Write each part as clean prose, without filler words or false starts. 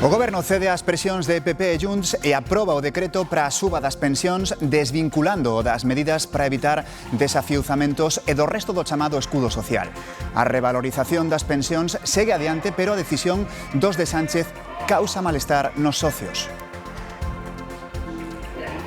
O Goberno cede ás presións de PP e Junts e aproba o decreto para a suba das pensións desvinculando o das medidas para evitar desafiuzamentos e do resto do chamado escudo social. A revalorización das pensións segue adiante, pero a decisión dos de Sánchez causa malestar nos socios.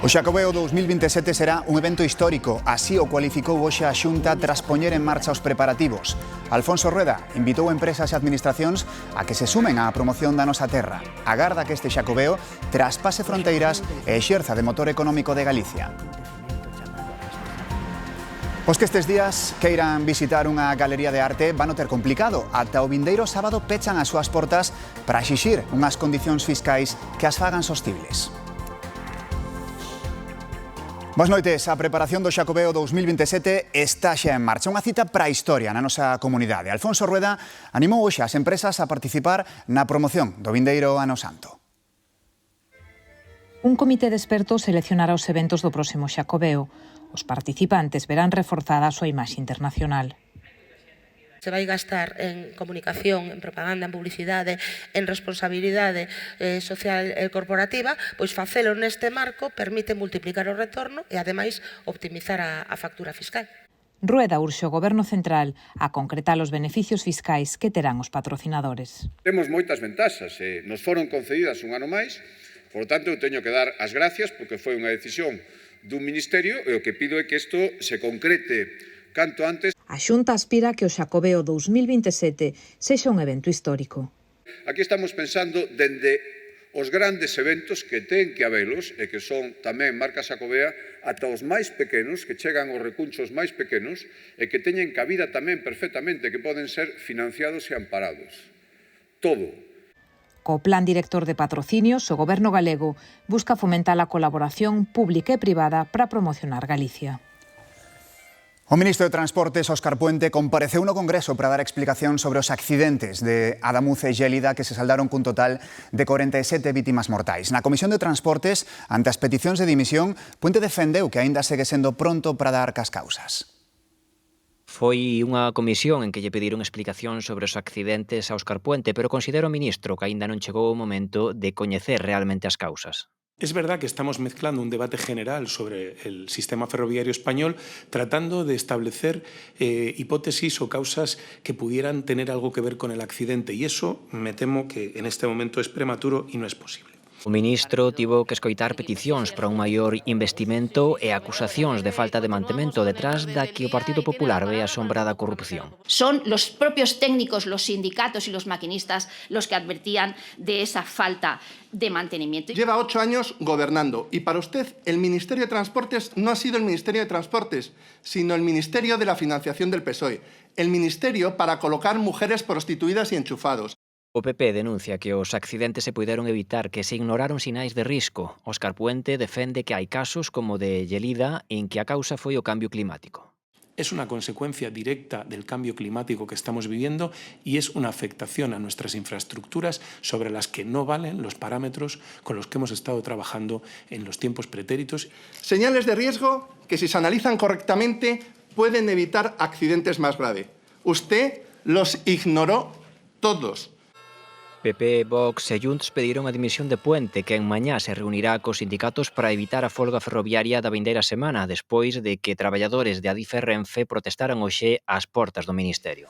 O Xacobeo 2027 será un evento histórico, así o cualificou hoxe a Xunta tras poñer en marcha os preparativos. Alfonso Rueda invitou empresas e administracións a que se sumen á promoción da nosa terra. Agarda que este Xacobeo traspase fronteiras e exerza de motor económico de Galicia. Os que estes días queiran visitar unha galería de arte van o ter complicado. Ata o vindeiro sábado pechan as súas portas para exixir unhas condicións fiscais que as fagan sostibles. Boas noites. A preparación do Xacobeo 2027 está xa en marcha. Unha cita para a historia na nosa comunidade. Alfonso Rueda animou hoxe as empresas a participar na promoción do vindeiro Ano Santo. Un comité de expertos seleccionará os eventos do próximo Xacobeo. Os participantes verán reforzada a súa imaxe internacional. Se vai gastar en comunicación, en propaganda, en publicidade, en responsabilidade social e corporativa, pois facelo neste marco permite multiplicar o retorno e, ademais, optimizar a factura fiscal. Rueda urxe o Goberno Central a concretar os beneficios fiscais que terán os patrocinadores. Temos moitas ventaxas e nos foron concedidas un ano máis, por tanto, eu teño que dar as gracias porque foi unha decisión dun ministerio e o que pido é que isto se concrete canto antes. A Xunta aspira que o Xacobeo 2027 sexa un evento histórico. Aquí estamos pensando dende os grandes eventos que ten que habelos e que son tamén marca Xacobea ata os máis pequenos, que chegan aos recunchos máis pequenos e que teñen cabida tamén perfectamente, que poden ser financiados e amparados. Todo. Co Plan Director de Patrocinios, o Goberno galego busca fomentar a colaboración pública e privada para promocionar Galicia. O ministro de Transportes, Óscar Puente, compareceu no Congreso para dar explicación sobre os accidentes de Adamuz e Xélida que se saldaron cun total de 47 vítimas mortais. Na Comisión de Transportes, ante as peticións de dimisión, Puente defendeu que aínda segue sendo pronto para dar cas causas. Foi unha comisión en que lle pediron explicación sobre os accidentes a Óscar Puente, pero considera o ministro que aínda non chegou o momento de coñecer realmente as causas. Es verdad que estamos mezclando un debate general sobre el sistema ferroviario español, tratando de establecer hipótesis o causas que pudieran tener algo que ver con el accidente, y eso me temo que en este momento es prematuro y no es posible. O ministro tivo que escoitar peticións para un maior investimento e acusacións de falta de mantemento detrás da que o Partido Popular ve a sombra da corrupción. Son los propios técnicos, los sindicatos y los maquinistas los que advertían de esa falta de mantenimiento. Lleva 8 años gobernando y para usted el Ministerio de Transportes no ha sido el Ministerio de Transportes, sino el Ministerio de la Financiación del PSOE, el Ministerio para colocar mujeres prostituidas y enchufados. O PP denuncia que os accidentes se puideron evitar, que se ignoraron sinais de risco. Óscar Puente defende que hai casos como de Xélida en que a causa foi o cambio climático. Es una consecuencia directa del cambio climático que estamos viviendo y es una afectación a nuestras infraestructuras sobre las que no valen los parámetros con los que hemos estado trabajando en los tiempos pretéritos. Señales de riesgo que, si se analizan correctamente, pueden evitar accidentes más graves. Usted los ignoró todos. PP, Vox e Junts pediron a dimisión de Puente, que en mañá se reunirá cos sindicatos para evitar a folga ferroviaria da vindeira semana, despois de que traballadores de Adif e Renfe protestaran hoxe ás portas do Ministerio.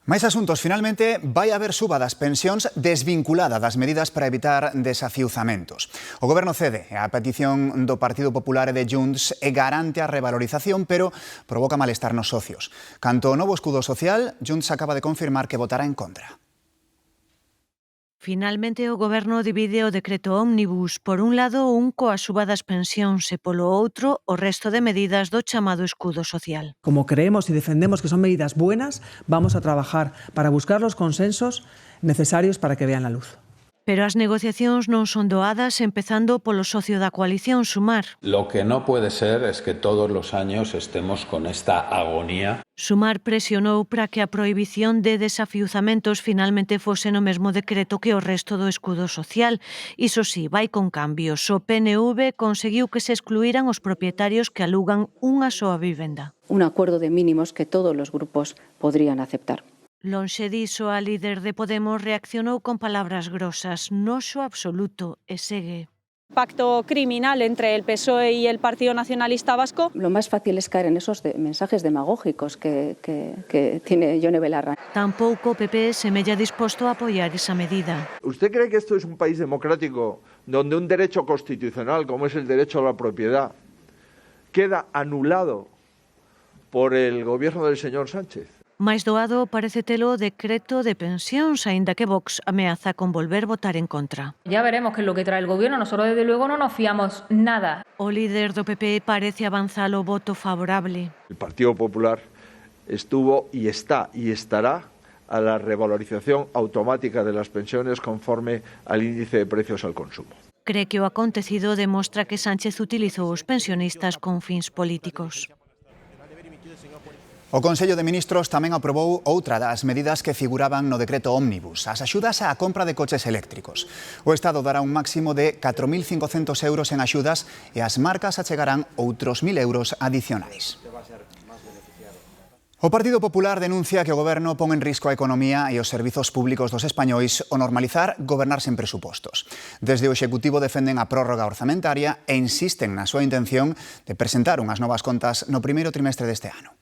Máis asuntos. Finalmente, vai haber suba das pensións desvinculada das medidas para evitar desafiuzamentos. O Goberno cede a petición do Partido Popular e de Junts e garante a revalorización, pero provoca malestar nos socios. Canto ao novo escudo social, Junts acaba de confirmar que votará en contra. Finalmente, o Goberno divide o decreto ómnibus. Por un lado, un coa suba das pensións e polo outro, o resto de medidas do chamado escudo social. Como creemos y defendemos que son medidas buenas, vamos a trabajar para buscar los consensos necesarios para que vean la luz. Pero as negociacións non son doadas, empezando polo socio da coalición, Sumar. Lo que no puede ser es que todos los años estemos con esta agonía. Sumar presionou para que a prohibición de desafiuzamentos finalmente fose no mesmo decreto que o resto do escudo social. Iso sí, vai con cambios. O PNV conseguiu que se excluíran os propietarios que alugan unha soa vivenda. Un acuerdo de mínimos que todos los grupos podrían aceptar. Lonxe diso, a líder de Podemos reaccionou con palabras grosas, noxo absoluto, e segue. Pacto criminal entre el PSOE y el Partido Nacionalista Vasco. Lo más fácil es caer en esos mensajes demagógicos que tiene Yone Belarra. Tampouco o PP semella disposto a apoiar esa medida. ¿Usted cree que esto es un país democrático donde un derecho constitucional, como es el derecho a la propiedad, queda anulado por el gobierno del señor Sánchez? Máis doado parece telo o decreto de pensións, aínda que Vox ameaza con volver votar en contra. Ya veremos qué es lo que trae el gobierno. Nosotros desde luego no nos fiamos nada. O líder do PP parece avanzar o voto favorable. El Partido Popular estuvo y está y estará a la revalorización automática de las pensiones conforme al índice de precios al consumo. Cree que o acontecido demostra que Sánchez utilizou os pensionistas con fins políticos. O Consello de Ministros tamén aprobou outra das medidas que figuraban no decreto ómnibus, as axudas á compra de coches eléctricos. O Estado dará un máximo de 4.500 euros en axudas e as marcas achegarán outros 1.000 euros adicionais. O Partido Popular denuncia que o Goberno pon en risco a economía e os servizos públicos dos españois ao normalizar gobernar sen presupostos. Desde o Executivo defenden a prórroga orzamentaria e insisten na súa intención de presentar unhas novas contas no primeiro trimestre deste ano.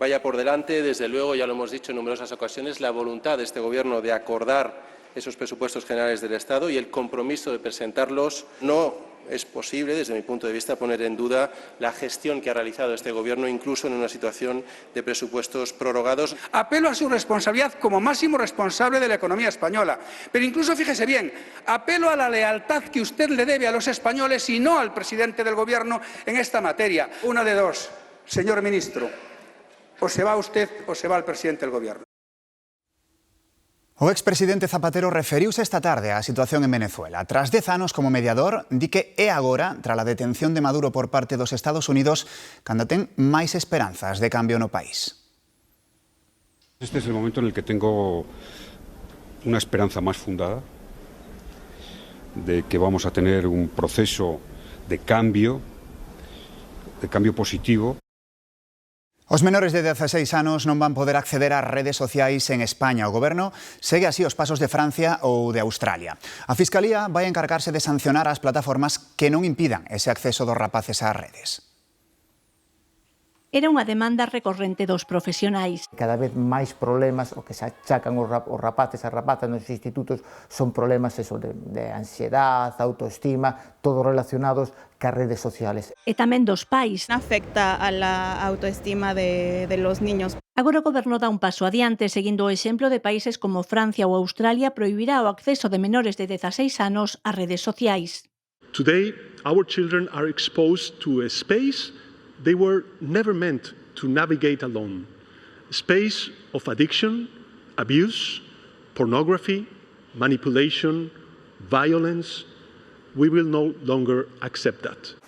Vaya por delante, desde luego, ya lo hemos dicho en numerosas ocasiones, la voluntad de este Gobierno de acordar esos presupuestos generales del Estado y el compromiso de presentarlos. No es posible, desde mi punto de vista, poner en duda la gestión que ha realizado este Gobierno, incluso en una situación de presupuestos prorrogados. Apelo a su responsabilidad como máximo responsable de la economía española. Pero incluso, fíjese bien, apelo a la lealtad que usted le debe a los españoles y no al presidente del Gobierno en esta materia. Una de dos, señor ministro. O se va usted o se va el presidente del Gobierno. O expresidente Zapatero referiuse esta tarde á situación en Venezuela. Tras 10 anos como mediador, di que é agora, tras a detención de Maduro por parte dos Estados Unidos, cando ten máis esperanzas de cambio no país. Este es el momento en el que tengo una esperanza más fundada de que vamos a tener un proceso de cambio positivo. Os menores de 16 anos non van poder acceder ás redes sociais en España. O Goberno segue así os pasos de Francia ou de Australia. A Fiscalía vai encargarse de sancionar as plataformas que non impidan ese acceso dos rapaces ás redes. Era unha demanda recorrente dos profesionais. Cada vez máis problemas o que se achacan os rapaces e rapazas nos institutos son problemas de ansiedade, autoestima, todos relacionados cas redes sociales. E tamén dos pais. Afecta a la autoestima de los niños. Agora o Goberno dá un paso adiante, seguindo o exemplo de países como Francia ou Australia, prohibirá o acceso de menores de 16 anos ás redes sociais. Today, our children are exposed to a space they were never meant to navigate alone. A space of addiction, abuse, pornography, manipulation, violence. We will no longer accept that.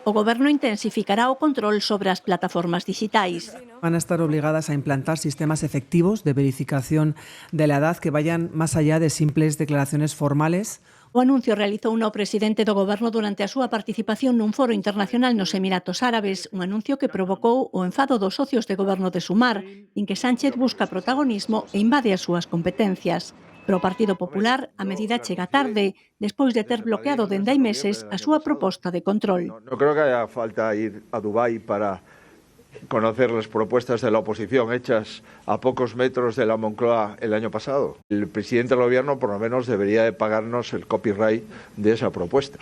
O Goberno intensificará o control sobre as plataformas digitais. Van a estar obligadas a implantar sistemas efectivos de verificación de la edad que vayan más allá de simples declaraciones formales. O anuncio realizou o presidente do Goberno durante a súa participación nun foro internacional nos Emiratos Árabes, un anuncio que provocou o enfado dos socios de Goberno de Sumar, en que Sánchez busca protagonismo e invade as súas competencias. Pero o Partido Popular, a medida chega tarde, despois de ter bloqueado dende hai meses a súa proposta de control. No creo que haya falta ir a Dubái para conocer las propuestas de la oposición hechas a pocos metros de la Moncloa el año pasado. El presidente del Gobierno por lo menos debería de pagarnos el copyright de esa propuesta.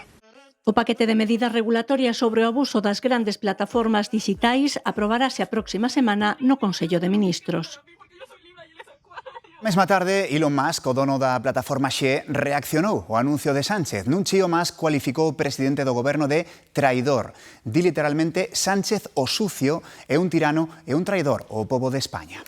O paquete de medidas regulatorias sobre o abuso das grandes plataformas digitais aprobarase a próxima semana no Consello de Ministros. Mesma tarde, Elon Musk, o dono da plataforma Xe, reaccionou ao anuncio de Sánchez. Nun chío, Musk cualificou o presidente do goberno de traidor. Di literalmente, Sánchez o sucio é un tirano e un traidor ao pobo de España.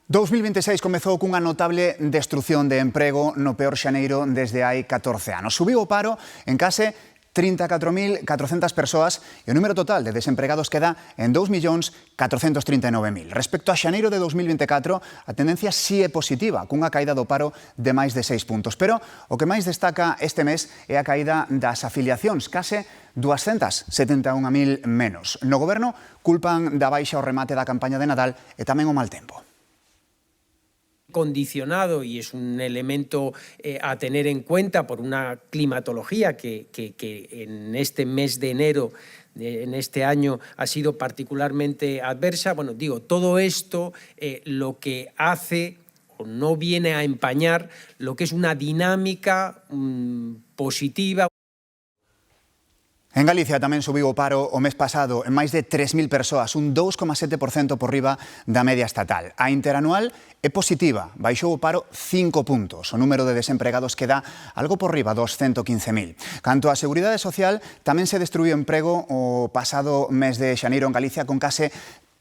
2026 comezou cunha notable destrucción de emprego no peor xaneiro desde hai 14 anos. Subiu o paro en case 34.400 persoas e o número total de desempregados queda en 2.439.000. Respecto a xaneiro de 2024, a tendencia si é positiva, cunha caída do paro de máis de 6 puntos. Pero o que máis destaca este mes é a caída das afiliacións, case 271.000 menos. No goberno culpan da baixa o remate da campaña de Nadal e tamén o mal tempo. Condicionado y es un elemento a tener en cuenta por una climatología que en este mes de enero, en este año, ha sido particularmente adversa. Bueno, digo, todo esto lo que hace o no viene a empañar lo que es una dinámica positiva. En Galicia tamén subiu o paro o mes pasado en máis de 3.000 persoas, un 2,7% por riba da media estatal. A interanual é positiva, baixou o paro 5 puntos. O número de desempregados queda algo por riba dos 115.000. Canto á Seguridade Social, tamén se destruiu emprego o pasado mes de xaneiro en Galicia con case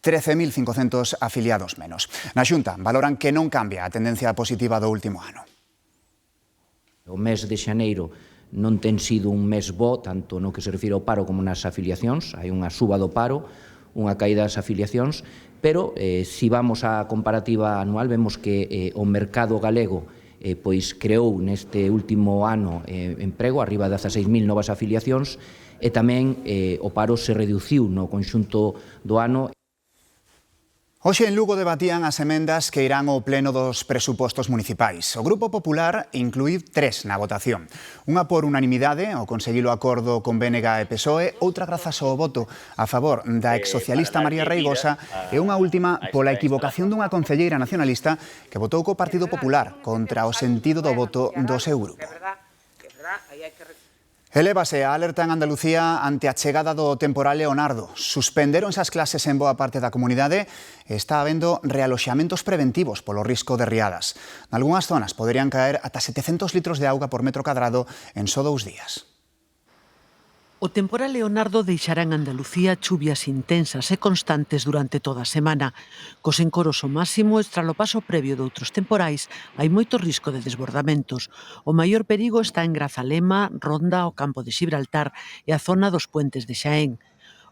13.500 afiliados menos. Na Xunta valoran que non cambia a tendencia positiva do último ano. O mes de xaneiro non ten sido un mes bo, tanto no que se refire ao paro como nas afiliacións. Hai unha suba do paro, unha caída das afiliacións, pero se vamos á comparativa anual, vemos que o mercado galego pois creou neste último ano emprego, arriba de 16.000 novas afiliacións, e tamén o paro se reduciu no conxunto do ano. Hoxe en Lugo debatían as emendas que irán ao pleno dos presupostos municipais. O Grupo Popular incluíu 3 na votación. Unha por unanimidade, ao conseguir o acordo con BNG e PSOE, outra grazas ao voto a favor da exsocialista María Reigosa e unha última pola equivocación dunha concelleira nacionalista que votou co Partido Popular contra o sentido do voto do seu grupo. Elévase a alerta en Andalucía ante a chegada do temporal Leonardo. Suspendéronse as clases en boa parte da comunidade e está habendo realoxamentos preventivos polo risco de riadas. Nalgúnas zonas poderían caer ata 700 litros de auga por metro cadrado en só 2 días. O temporal Leonardo deixará en Andalucía chuvias intensas e constantes durante toda a semana. Cos encoros ao máximo, estralo paso previo de outros temporais, hai moito risco de desbordamentos. O maior perigo está en Grazalema, Ronda, o campo de Xibraltar e a zona dos puentes de Xaén.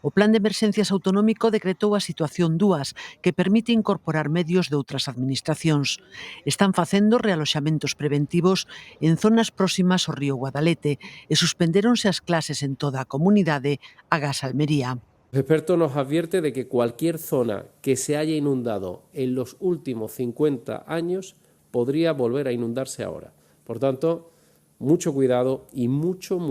O Plan de Emerxencias Autonómico decretou a situación 2, que permite incorporar medios de outras administracións. Están facendo realoxamentos preventivos en zonas próximas ao río Guadalete e suspendéronse as clases en toda a comunidade agás Almería. Los expertos nos advierten de que cualquier zona que se haya inundado en los últimos 50 años podría volver a inundarse ahora. Por tanto, mucho cuidado y mucho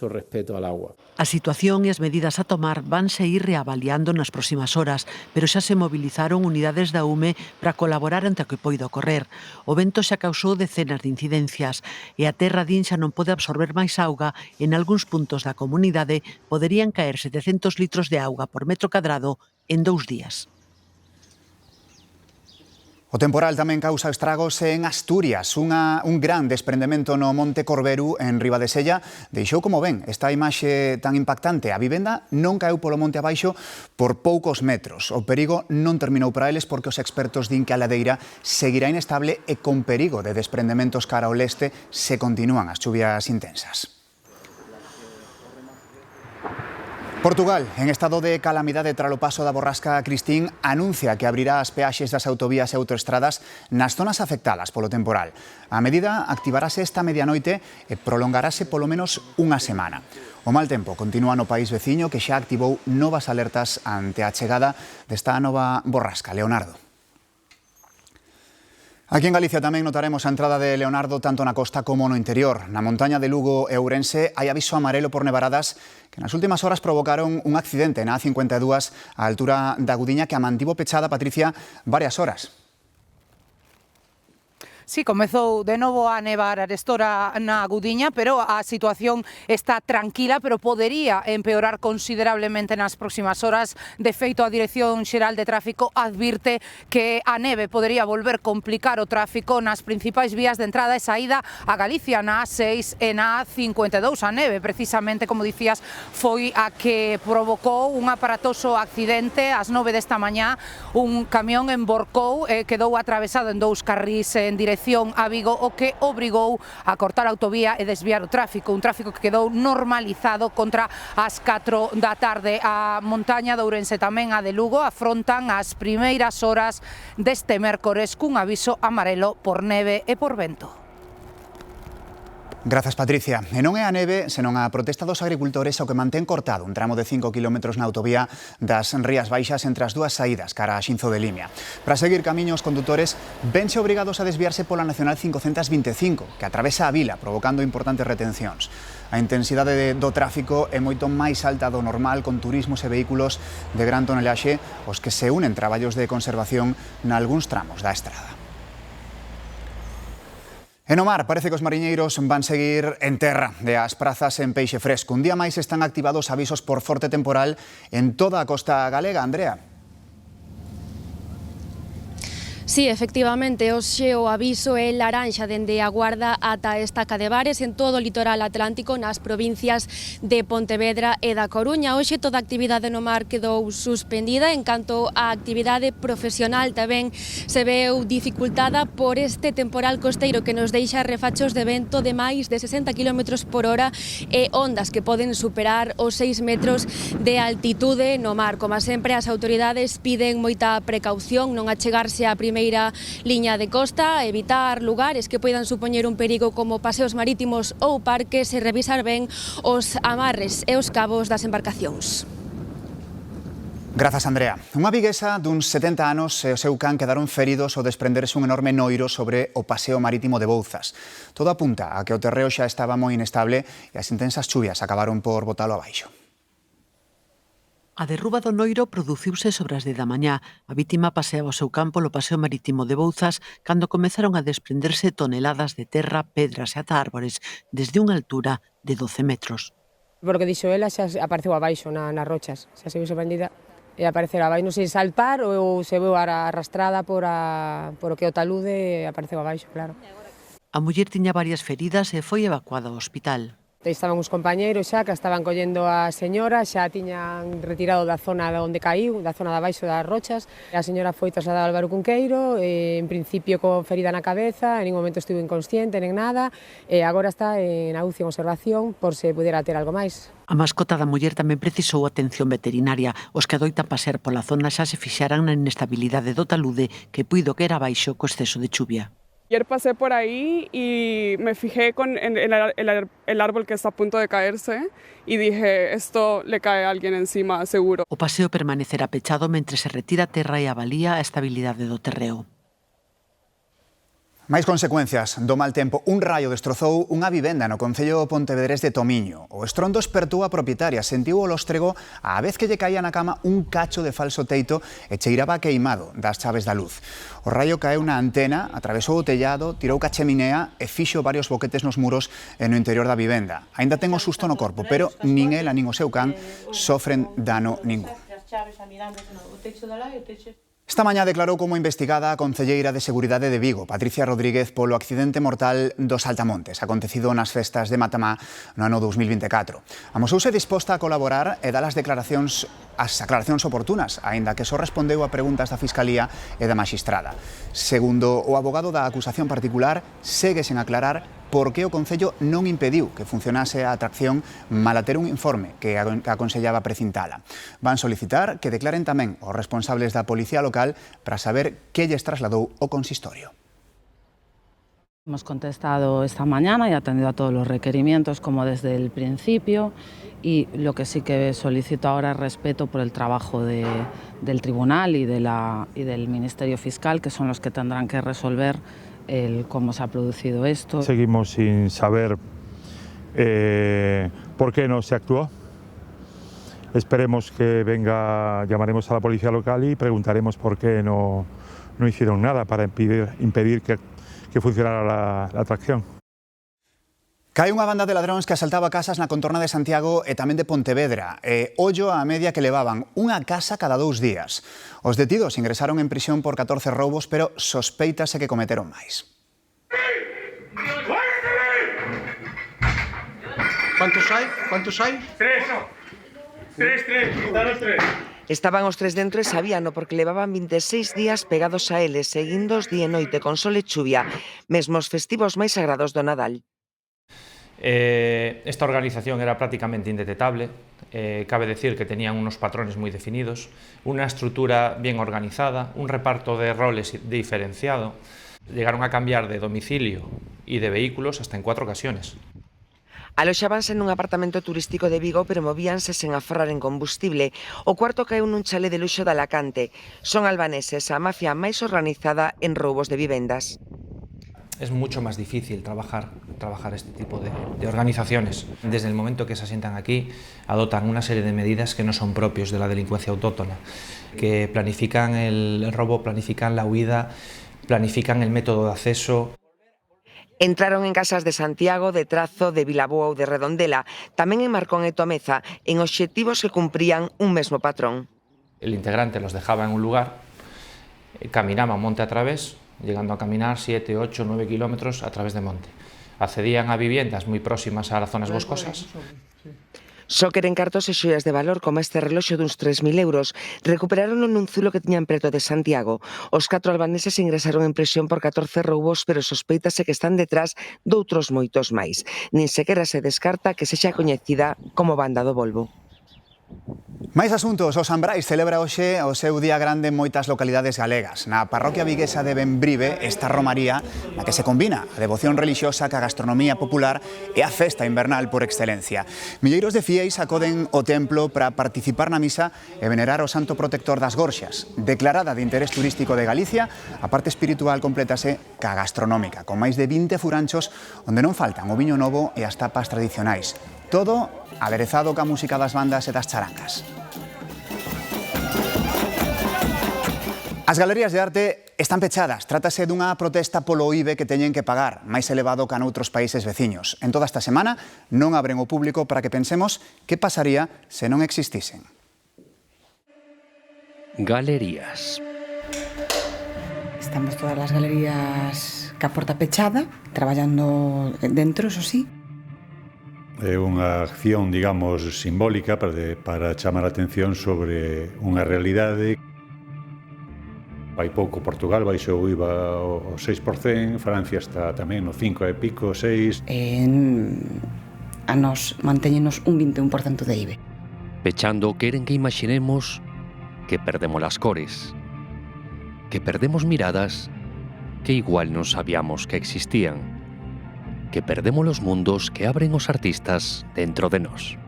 respeto al agua. A situación e as medidas a tomar vanse ir reavaliando nas próximas horas, pero xa se movilizaron unidades da UME para colaborar ante o que poida ocorrer. O vento xa causou decenas de incidencias e a terra din xa non pode absorber máis auga e en algúns puntos da comunidade poderían caer 700 litros de auga por metro cadrado en 2 días. O temporal tamén causa estragos en Asturias. Un gran desprendemento no Monte Corberu, en Ribadesella, deixou como ven esta imaxe tan impactante. A vivenda non caeu polo monte abaixo por poucos metros. O perigo non terminou para eles porque os expertos din que a ladeira seguirá inestable e con perigo de desprendementos cara ao leste se continúan as chuvias intensas. Portugal, en estado de calamidade tralo paso da borrasca Cristín, anuncia que abrirá as peaxes das autovías e autoestradas nas zonas afectadas polo temporal. A medida activarase esta medianoite e prolongarase polo menos unha semana. O mal tempo continúa no país veciño que xa activou novas alertas ante a chegada desta nova borrasca, Leonardo. Aquí en Galicia tamén notaremos a entrada de Leonardo tanto na costa como no interior. Na montaña de Lugo e Ourense hai aviso amarelo por nevaradas que nas últimas horas provocaron un accidente na A52 á altura da Gudiña que a mantivo pechada, Patricia, varias horas. Sí, comezou de novo a nevar arestora na Gudiña, pero a situación está tranquila, pero podería empeorar considerablemente nas próximas horas. De feito, a Dirección Xeral de Tráfico advirte que a neve podería volver complicar o tráfico nas principais vías de entrada e saída a Galicia, na A6 e na A52. A neve, precisamente, como dicías, foi a que provocou un aparatoso accidente ás 9 desta mañá. Un camión emborcou e quedou atravesado en 2 carrís en dirección dirección a Vigo, o que obrigou a cortar a autovía e desviar o tráfico, un tráfico que quedou normalizado contra as 4 da tarde. A montaña de Ourense, tamén a de Lugo, afrontan as primeiras horas deste mércores cun aviso amarelo por neve e por vento. Grazas, Patricia. E non é a neve, senón a protesta dos agricultores o que mantén cortado un tramo de 5 km na autovía das Rías Baixas entre as dúas saídas cara a Xinzo de Limia. Para seguir camiño, os condutores vense obrigados a desviarse pola Nacional 525, que atravesa a vila, provocando importantes retencións. A intensidade do tráfico é moito máis alta do normal, con turismos e vehículos de gran tonelaxe, os que se unen traballos de conservación nalgúns tramos da estrada. E no mar, parece que os mariñeiros van seguir en terra e as prazas en peixe fresco. Un día máis están activados avisos por forte temporal en toda a costa galega. Andrea. Sí, efectivamente, hoxe o aviso é laranxa dende a Guarda ata a Estaca de Bares en todo o litoral atlántico nas provincias de Pontevedra e da Coruña. Hoxe toda a actividade no mar quedou suspendida, en canto a actividade profesional tamén se veu dificultada por este temporal costeiro que nos deixa refachos de vento de máis de 60 km por hora e ondas que poden superar os 6 metros de altitude no mar. Como sempre, as autoridades piden moita precaución, non achegarse á primeira liña de costa, evitar lugares que poidan supoñer un perigo como paseos marítimos ou parques e revisar ben os amarres e os cabos das embarcacións. Grazas, Andrea. Unha viguesa duns 70 anos e o seu can quedaron feridos ao desprenderse un enorme noiro sobre o paseo marítimo de Bouzas. Todo apunta a que o terreo xa estaba moi inestable e as intensas chuvias acabaron por botalo abaixo. A derruba do noiro produciuse sobre as 10 da mañá. A vítima paseaba o seu campo no paseo marítimo de Bouzas cando comezaron a desprenderse toneladas de terra, pedras e ata árbores desde unha altura de 12 metros. Por lo que dixo ela, xa apareceu abaixo nas rochas, xa se viu sorprendida e aparecer abaixo, non sei saltar ou se veu arrastrada por o que o talude e apareceu abaixo, claro. A muller tiña varias feridas e foi evacuada ao hospital. Estaban os compañeiros xa que estaban collendo a señora, xa tiñan retirado da zona onde caiu, da zona de abaixo das rochas. A señora foi trasladada ao Álvaro Cunqueiro, en principio con ferida na cabeza, en ningún momento estivo inconsciente, nen nada, e agora está na UCI en observación por se pudera ter algo máis. A mascota da muller tamén precisou atención veterinaria. Os que adoitan pasear pola zona xa se fixaran na inestabilidade do talude que puido caer abaixo co exceso de chuvia. Ayer pasé por ahí y me fijé en el árbol que está a punto de caerse y dije, esto le cae a alguien encima, seguro. O paseo permanecerá pechado mentre se retira a terra e avalía a estabilidade do terreo. Máis consecuencias do mal tempo. Un raio destrozou unha vivenda no concello pontevedrés de Tomiño. O estrondo espertou a propietaria, sentiu o lostrego á vez que lle caía na cama un cacho de falso teito e cheiraba queimado das chaves da luz. O raio caeu na antena, atravesou o tellado, tirou ca cheminea e fixo varios boquetes nos muros e no interior da vivenda. Aínda ten o susto no corpo, pero nin ela nin o seu can sofren dano ningún. Esta mañá declarou como investigada a concelleira de Seguridade de Vigo, Patricia Rodríguez, polo accidente mortal dos Altamontes, acontecido nas festas de Matamá no ano 2024. Amosouse disposta a colaborar e dar as aclaracións oportunas, aínda que só respondeu a preguntas da Fiscalía e da Maxistrada. Segundo o abogado da acusación particular, segue sen aclarar por que o Concello non impediu que funcionase a atracción mala ter un informe que aconsellaba precintala. Van solicitar que declaren tamén os responsables da Policía Local para saber que lles trasladou o consistorio. Hemos contestado esta mañana y atendido a todos los requerimientos como desde el principio, y lo que sí que solicito ahora es respeto por el trabajo del tribunal y del Ministerio Fiscal, que son los que tendrán que resolver cómo se ha producido esto. Seguimos sin saber por qué no se actuó. Esperemos que venga, llamaremos a la Policía Local y preguntaremos por qué no hicieron nada para impedir que funcionara la atracción. Cae unha banda de ladróns que asaltaba casas na contorna de Santiago e tamén de Pontevedra. Ollo á media que levaban unha casa cada 2 días. Os detidos ingresaron en prisión por 14 roubos, pero sospeítase que cometeron máis. ¿Cuántos hay? ¿Cuántos hay? 3, no. 3, danos 3. Estaban os tres dentro e sabíano porque levaban 26 días pegados a eles, seguindos día e noite con sol e chuvia, mesmo os festivos máis sagrados do Nadal. Esta organización era prácticamente indetectable, cabe decir que tenían unos patrones muy definidos, una estructura bien organizada, un reparto de roles diferenciado. Llegaron a cambiar de domicilio y de vehículos hasta en 4 ocasiones. Aloxábanse nun apartamento turístico de Vigo, pero movíanse sen aforrar en combustible. O cuarto caeu nun chalé de luxo de Alacante. Son albaneses, a mafia máis organizada en roubos de vivendas. Es mucho más difícil trabajar este tipo de organizaciones. Desde el momento que se asientan aquí, adoptan una serie de medidas que no son propios de la delincuencia autóctona, que planifican el robo, planifican la huida, planifican el método de acceso. Entraron en casas de Santiago, de Trazo, de Vilaboa ou de Redondela, tamén en Marcón e Tomeza, en obxectivos que cumprían un mesmo patrón. El integrante los dejaba en un lugar, caminaban monte a través, llegando a caminar 7, 8, 9 kilómetros a través de monte. Accedían a viviendas muy próximas a las zonas boscosas. Só queren cartos e xoias de valor como este reloxo duns 3.000 euros. Recuperaron nun zulo que tiñan preto de Santiago. Os 4 albaneses ingresaron en prisión por 14 roubos, pero sospeitase que están detrás doutros moitos máis. Nin sequera se descarta que sexa coñecida como banda do Volvo. Máis asuntos, o San Brais celebra hoxe o seu día grande en moitas localidades galegas. Na parroquia viguesa de Bembrive está a romaría na que se combina a devoción relixiosa ca gastronomía popular e a festa invernal por excelencia. Milleiros de fieis acoden ao templo para participar na misa e venerar o santo protector das Gorxas. Declarada de interés turístico de Galicia, a parte espiritual complétase ca gastronómica, con máis de 20 furanchos onde non faltan o viño novo e as tapas tradicionais. Todo aderezado ca música das bandas e das charangas. As galerías de arte están pechadas. Trátase dunha protesta polo IBE que teñen que pagar, máis elevado que noutros países veciños. En toda esta semana non abren o público para que pensemos que pasaría se non existisen. Galerías. Estamos todas as galerías ca porta pechada, traballando dentro, eso sí. É unha acción, digamos, simbólica para chamar a atención sobre unha realidade. Hai pouco Portugal baixou o IVA ao 6%, Francia está tamén no 5 e pico, 6. A nos mantéñenos un 21% de IBE. Pechando, queren que imaginemos que perdemos as cores, que perdemos miradas que igual non sabíamos que existían, que perdemos los mundos que abren os artistas dentro de nós.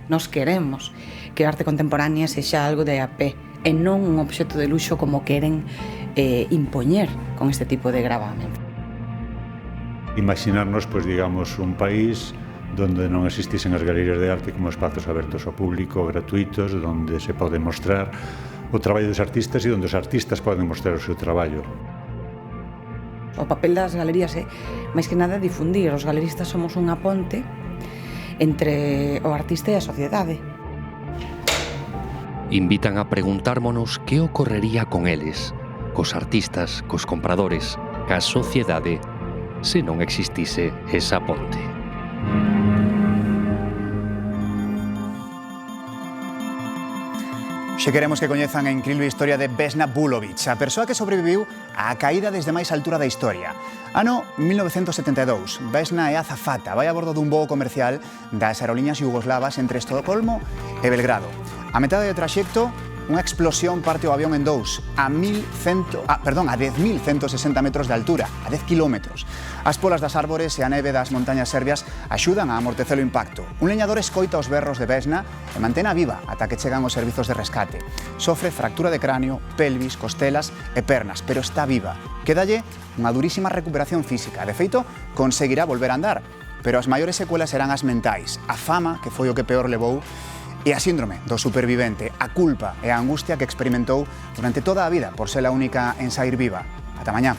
Nos queremos que a arte contemporánea sexa algo de AP e non un obxecto de luxo como queren impoñer con este tipo de gravamen. Imaginarnos, pois, digamos, un país donde non existisen as galerías de arte como espazos abertos ao público, gratuitos, donde se pode mostrar o traballo dos artistas e onde os artistas poden mostrar o seu traballo. O papel das galerías é, máis que nada, difundir. Os galeristas somos unha ponte entre o artista e a sociedade. Invitan a preguntármonos que ocorrería con eles, cos artistas, cos compradores, ca sociedade, se non existise esa ponte. Xe queremos que coñezan a increíble historia de Vesna Vulovic, a persoa que sobreviviu á caída desde máis altura da historia. Ano 1972, Vesna é azafata, vai a bordo dun voo comercial das aerolíneas yugoslavas entre Estocolmo e Belgrado. A metade do traxecto, unha explosión parte o avión en dous, a 10.160 metros de altura, a 10 kilómetros. As polas das árbores e a neve das montañas serbias axudan a amortecer o impacto. Un leñador escoita os berros de Vesna e mantena viva ata que chegan os servizos de rescate. Sofre fractura de cráneo, pelvis, costelas e pernas, pero está viva. Quédalle unha durísima recuperación física. De feito, conseguirá volver a andar, pero as maiores secuelas serán as mentais. A fama, que foi o que peor levou, e a síndrome do supervivente, a culpa e a angustia que experimentou durante toda a vida por ser a única en sair viva. Ata mañá.